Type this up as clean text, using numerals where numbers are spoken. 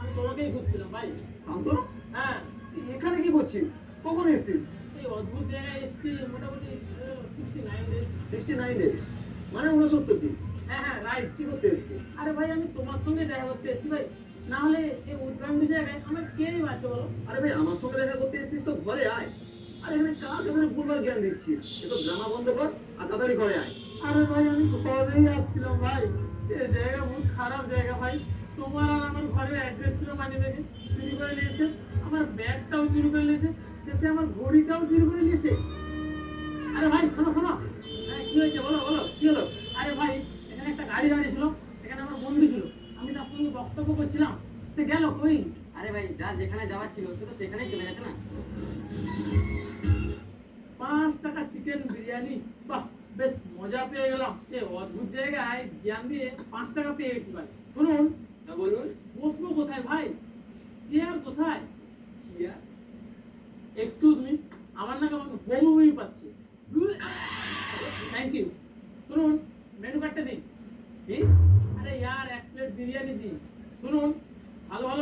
আমি তোমাকেই খুঁজছিলাম ভাই। শান্তনু, হ্যাঁ, এখানে কি করছিস? কখন এসেছিস? এই অদ্ভুত জায়গায় এসেছি মোটামুটি 69 ডেজ। 69 ডে, মানে 69 দিন। হ্যাঁ হ্যাঁ, রাইট। কি করতে এসেছিস? আরে ভাই, আমি তোমার সঙ্গে দেখা করতে এসেছি ভাই। না হলে এই উদ্ভ্রান্ত জায়গায় আমার কেই বাঁচে বলো? আরে ভাই, আমার সঙ্গে দেখা করতে এসেছিস তো ঘরে আয়। আরে এখানে কাকে ধরে ভুলভাল জ্ঞান দিচ্ছিস? এসব ড্রামা বন্ধ কর আর তাড়াতাড়ি ঘরে আয়। আরে ভাই, আমি ঘরেই আসছিলাম ভাই। এই জায়গা বহুত খারাপ জায়গা ভাই। তোমার আর আমার ঘরের অ্যাড্রেস ছিল মানি ব্যাগে, চুরি করে নিয়েছে। আমার ব্যাগটাও চুরি করে নিয়েছে, শেষে আমার ঘড়িটাও চুরি করে নিয়েছে। আরে ভাই, শোনো শোনো। হ্যাঁ, কি হয়েছে বলো বলো। কি হলো? আরে ভাই, এখানে একটা গাড়ি দাঁড়িয়ে ছিল, সেখানে আমার বন্ধু ছিল। আমি তার সঙ্গে বক্তব্য করছিলাম, সে গেল কই? আরে ভাই, যার যেখানে যাওয়ার ছিল সে তো সেখানেই চলে গেছে না। 5 টাকা চিকেন বিরিয়ানি, বাহ, বেশ মজা পেয়ে গেলাম। এই অদ্ভুত জায়গায় জ্ঞান দিয়ে 5 টাকা পেয়ে গেছি ভাই। শুনুন, হ্যাঁ বলুন। বসবো কোথায় ভাই? চেয়ার কোথায়? চিয়া? এক্সকিউজ মি, আমার না কেমন বমি পাচ্ছে। Thank you. শুনুন, মেনু কার্ডটা দিন। কি? আরে ইয়ার, 1 প্লেট বিরিয়ানি দিন। শুনুন, ভালো ভালো